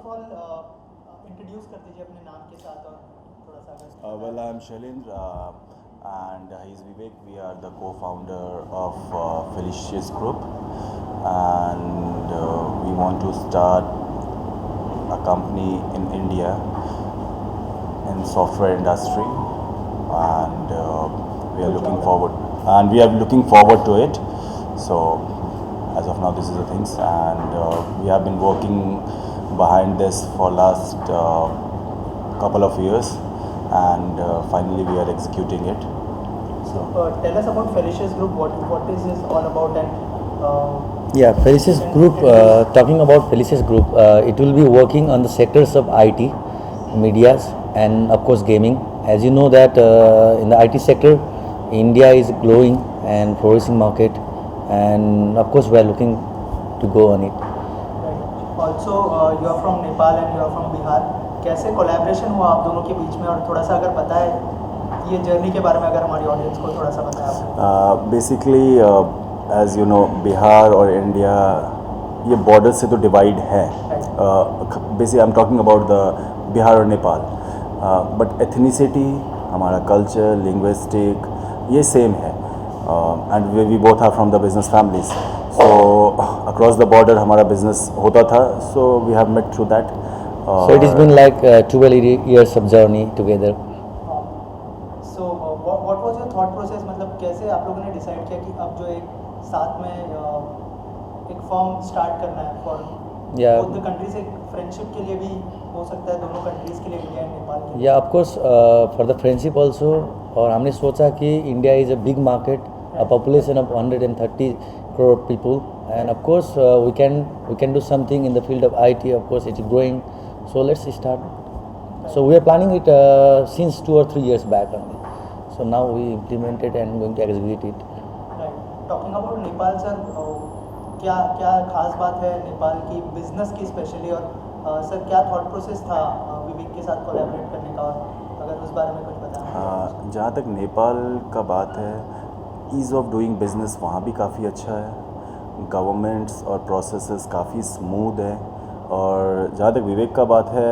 Of all introduce कर दीजिए अपने नाम के साथ और थोड़ा सा अगर Well, I'm Shailendra and he's Vivek. We are the co-founder of Felicious Group, and we want to start a company in India in software industry, and we are looking forward. And we are looking forward to it. So, as of now, this is the things, and we have been working behind this for last couple of years, and finally we are executing it. So tell us about Felicious Group. What is this all about? And Yeah, Felicious Group, talking about Felicious Group, it will be working on the sectors of IT, medias, and of course gaming. As you know that in the IT sector, India is growing and flourishing market, and of course we are looking to go on it. right. Also you are from Nepal and you are from Bihar. कैसे collaboration हुआ आप दोनों के बीच में, और थोड़ा सा अगर बताएं ये जर्नी के बारे में, अगर हमारी ऑडियंस को थोड़ा सा बताएं आप। Basically as you know, Bihar और इंडिया ये बॉर्डर से तो डिवाइड है. Basically I am talking about the Bihar और नेपाल, बट एथनिसिटी, हमारा कल्चर, लिंग्विस्टिक ये सेम है, and we both are from the business families. So across the border हमारा बिजनेस होता था, so we have met through that. So it has been like 12 years of journey together. So what was your thought process, मतलब कैसे आप लोगों ने decide किया कि अब जो एक साथ में एक फर्म स्टार्ट करना है for Yeah. Both the countries, एक फ्रेंडशिप के लिए भी हो सकता है दोनों कंट्रीज के लिए, इंडिया एंड नेपाल के लिए? Yeah, of course, for the friendship also. और हमने सोचा कि India is a big market, a population of 130 crore people, and of course we can do something in the field of IT. Of course it is growing, so let's start. So we are planning it since 2 or 3 years back only. So now we implement it and going to execute it. Right. Talking about Nepal sir, क्या क्या खास बात है नेपाल की business की specially, और sir क्या thought process था विवेक के साथ कोलैबोरेट करने का, और अगर उस बारे में कुछ बताएं? जहाँ तक नेपाल का बात है, ईज़ ऑफ डूइंग बिज़नेस वहाँ भी काफ़ी अच्छा है, गवर्नमेंट्स और प्रोसेसेस काफ़ी स्मूथ है. और जहाँ तक विवेक का बात है,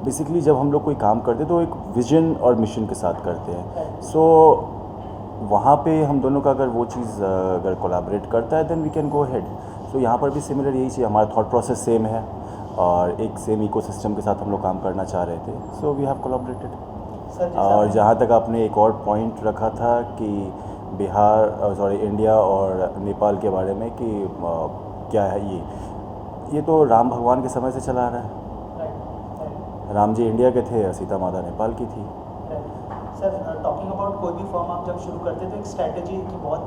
बेसिकली जब हम लोग कोई काम करते हैं तो एक विजन और मिशन के साथ करते हैं. सो वहाँ पे हम दोनों का अगर वो चीज़ अगर कोलैबोरेट करता है, then we can go ahead. So यहाँ पर भी सिमिलर यही चीज़, हमारा थॉट प्रोसेस सेम है और एक सेम इकोसिस्टम के साथ हम लोग काम करना चाह रहे थे. So we have collaborated. Sir और जहाँ तक आपने एक और पॉइंट रखा था कि इंडिया और नेपाल के बारे में कि क्या है ये तो राम भगवान के समय से चला आ रहा है. राम जी इंडिया के थे, सीता माता नेपाल की थी. सर टॉकिंग अबाउट कोई भी फर्म आप जब शुरू करते हैं तो एक स्ट्रैटेजी की बहुत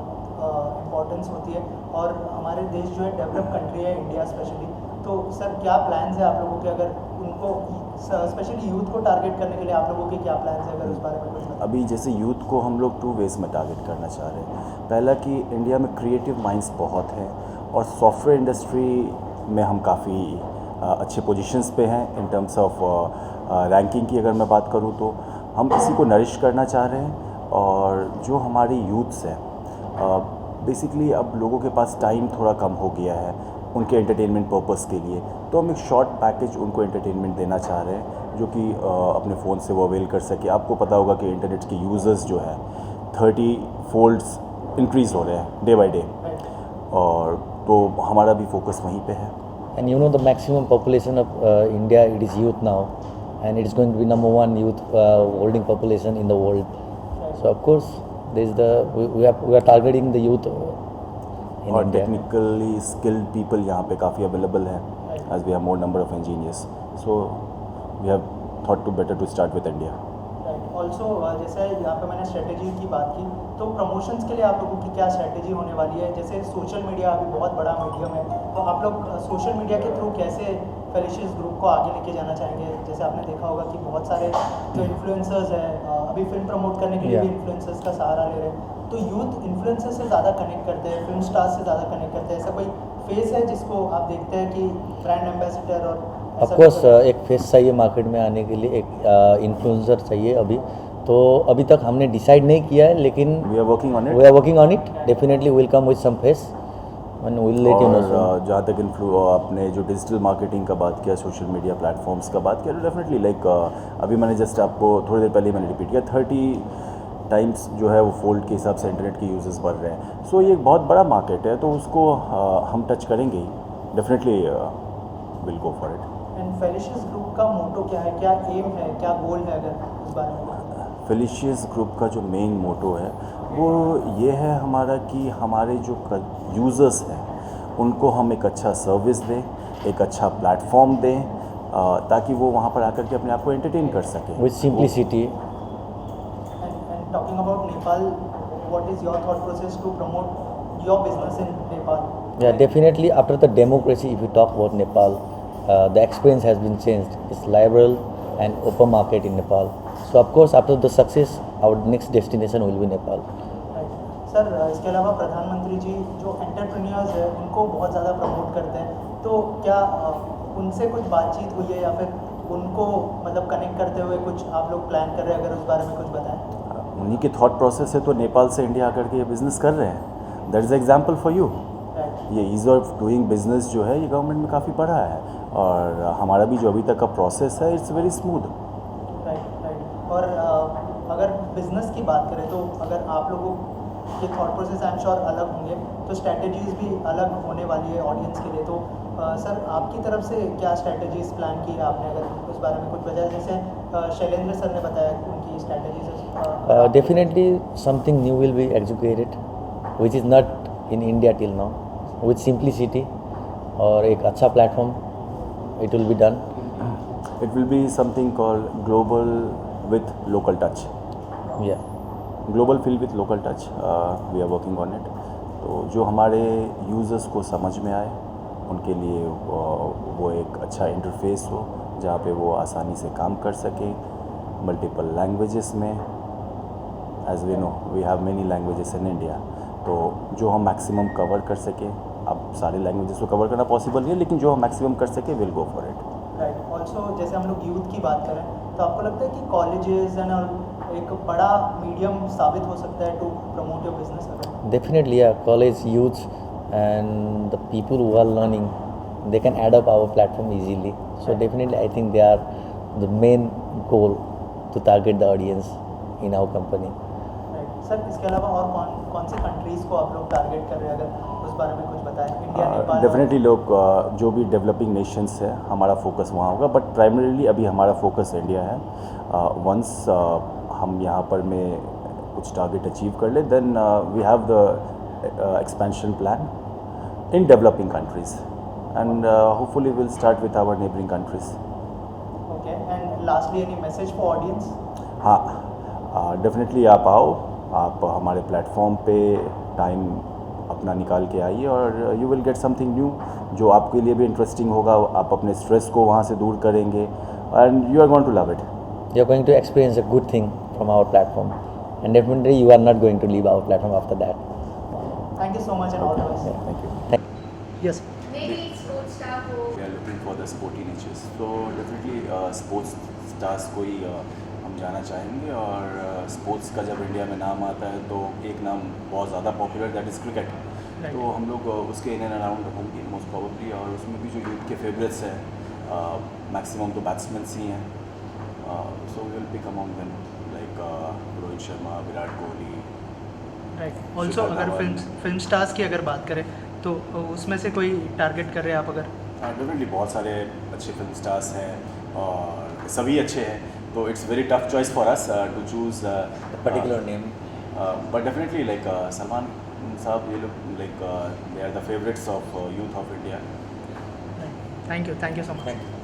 इम्पोर्टेंस होती है, और हमारे देश जो है डेवलप कंट्री है, इंडिया स्पेशली. तो सर क्या प्लान्स है आप लोगों के, अगर उनको स्पेशली यूथ को टारगेट करने के लिए आप लोगों के क्या प्लान्स है, अगर उस बारे में कुछ बताएं? अभी जैसे यूथ को हम लोग 2 वेज़ में टारगेट करना चाह रहे हैं. पहला कि इंडिया में क्रिएटिव माइंड्स बहुत हैं, और सॉफ्टवेयर इंडस्ट्री में हम काफ़ी अच्छे पोजीशंस पे हैं इन टर्म्स ऑफ रैंकिंग की. अगर मैं बात करूं तो हम इसी को नरिश करना चाह रहे हैं. और जो हमारी यूथ्स हैं, बेसिकली अब लोगों के पास टाइम थोड़ा कम हो गया है उनके एंटरटेनमेंट पर्पस के लिए, तो हम एक शॉर्ट पैकेज उनको एंटरटेनमेंट देना चाह रहे हैं, जो कि अपने फ़ोन से वो अवेल कर सके. आपको पता होगा कि इंटरनेट के यूज़र्स जो है 30 फोल्ड्स इंक्रीज़ हो रहे हैं डे बाई डे, और तो हमारा भी फोकस वहीं पे है. And you know the maximum population of India, it is youth now, and it is going to be number 1 youth holding population in the world. So of course there is we are targeting the youth in और India. Technically skilled people यहाँ पे काफ़ी available हैं, as we have more number of engineers. So we have thought to better to start with India. Right. Also जैसे यहाँ पे मैंने strategy की बात की, तो प्रमोशंस के लिए आप लोगों की क्या स्ट्रेटेजी होने वाली है? जैसे सोशल मीडिया अभी बहुत बड़ा मीडियम है, तो आप लोग सोशल मीडिया के थ्रू कैसे फेलिशियस ग्रुप को आगे लेके जाना चाहेंगे? जैसे आपने देखा होगा कि बहुत सारे जो इन्फ्लुएंसर्स हैं अभी फिल्म प्रमोट करने के लिए भी इन्फ्लुएंसर्स का सहारा ले रहे हैं, तो यूथ इन्फ्लुएंसर से ज़्यादा कनेक्ट करते हैं, फिल्म स्टार्स से ज़्यादा कनेक्ट करते हैं. ऐसा कोई फेस है जिसको आप देखते हैं कि ब्रांड एम्बेसडर और ऑफ कोर्स एक फेस चाहिए मार्केट में आने के लिए, एक इन्फ्लुएंसर चाहिए. अभी तो अभी तक हमने डिसाइड नहीं किया है, लेकिन we are working on it. We are working on it. Definitely will come with some phase. and we'll let you know soon. और जहाँ तक आपने जो डिजिटल मार्केटिंग का बात किया, सोशल मीडिया प्लेटफॉर्म्स का बात किया, तो डेफिनेटली लाइक अभी मैंने जस्ट आपको थोड़ी देर पहले मैंने रिपीट किया 30 टाइम्स जो है वो फोल्ड के हिसाब से इंटरनेट के यूजर्स बढ़ रहे हैं. सो ये एक बहुत बड़ा मार्केट है, तो उसको हम टच करेंगे ही. Definitely will go for it. And Felicious group का मोटो क्या है, क्या एम है, क्या गोल है, अगर इस बारे में? फेलिशियस ग्रुप का जो मेन मोटो है वो ये है हमारा कि हमारे जो यूज़र्स हैं उनको हम एक अच्छा सर्विस दें, एक अच्छा प्लेटफॉर्म दें, ताकि वो वहाँ पर आकर के अपने आप को एंटरटेन कर सकें. With simplicity. And talking about Nepal, what is your thought process to promote your business in Nepal? Yeah, definitely after the democracy, if you talk about Nepal, the experience has been changed. It's liberal and open market in Nepal. So of course after the success, our next destination will be Nepal. Sir, इसके अलावा प्रधानमंत्री जी जो entrepreneurs हैं उनको बहुत ज़्यादा promote करते हैं, तो क्या उनसे कुछ बातचीत हुई है या फिर उनको मतलब कनेक्ट करते हुए कुछ आप लोग प्लान कर रहे हैं? अगर उस बारे में कुछ बताएं. उन्हीं की थॉट प्रोसेस है, तो नेपाल से इंडिया आकर के ये बिज़नेस कर रहे हैं. That is example for you. ये ईज़ ऑफ डूइंग बिजनेस जो है ये गवर्नमेंट में काफ़ी बढ़ा है, और हमारा भी जो अभी तक का प्रोसेस है इट्स वेरी स्मूथ. राइट. और अगर बिजनेस की बात करें तो अगर आप लोगों के thought process I am sure अलग होंगे, तो स्ट्रैटेजीज भी अलग होने वाली है ऑडियंस के लिए. तो सर, आपकी तरफ से क्या स्ट्रैटेजीज प्लान की है आपने, अगर उस बारे में कुछ बताया? जैसे शैलेंद्र सर ने बताया उनकी strategies. Definitely something new will be executed, which is not in India till now, with simplicity और एक अच्छा platform it will be done. It will be something called global with local touch. Yeah. Global feel with local touch. We are working on it. तो जो हमारे users को समझ में आए उनके लिए वो एक अच्छा इंटरफेस हो जहाँ पे वो आसानी से काम कर सकें मल्टीपल लैंग्वेजेस में. As we know we have many languages in India, तो जो हम मैक्सिमम कवर कर सकें. अब सारे लैंग्वेजेस को कवर करना पॉसिबल नहीं है, लेकिन जो हम मैक्सिमम कर सकें will go for it. Right. Also जैसे हम लोग यूथ की बात करें तो आपको लगता है कि कॉलेजेस एंड एक बड़ा मीडियम साबित हो सकता है to promote your business? Definitely, yeah. College youth and the people who are learning, they can add up our platform easily. So definitely, I think they are the main goal to target the audience in our company. Right. Sir, इसके अलावा और कौन से countries को आप लोग target कर रहे हैं, अगर उस बारे में कुछ बताएं? इंडिया, नेपाल? डेफिनेटली लोग जो भी डेवलपिंग नेशंस है हमारा फोकस वहाँ होगा, बट प्राइमरीली अभी हमारा फोकस इंडिया है. वंस हम यहाँ पर में कुछ टारगेट अचीव कर ले, then we have the expansion plan in developing countries, and hopefully will start with our neighbouring countries. Okay. And lastly any message for audience? हाँ, डेफिनेटली आप आओ, आप हमारे प्लेटफॉर्म पे टाइम अपना निकाल के आइए, और you will get something new जो आपके लिए भी इंटरेस्टिंग होगा. आप अपने स्ट्रेस को वहाँ से दूर करेंगे, and you are going to love it. You are going to experience a good thing from our platform, and definitely you are not going to leave our platform after that. Thank you so much and all the best. Thank you. Yes. Maybe sports star who We are looking for the sporty niches. So definitely sports stars को ही हम जाना चाहेंगे, और sports का जब India में नाम आता है तो एक नाम बहुत ज़्यादा पॉपुलर, दैट इज़ क्रिकेट. तो हम लोग उसके इन एंड अराउंड होंगे मोस्ट प्रॉबली, और उसमें भी जो यूथ के फेवरेट्स हैं मैक्सिमम तो बैट्समैन ही हैं. So we will pick among them like Rohit Sharma, Virat Kohli. Right. Also अगर फिल्म स्टार्स की अगर बात करें तो उसमें से कोई टारगेट कर रहे हैं आप? अगर डेफिनेटली बहुत सारे अच्छे फिल्म स्टार्स हैं और सभी अच्छे हैं, तो it's very tough choice for us to choose Particular name. But definitely like Salman sahab, ये लोग like they are the favourites of youth of India. Thank you so much.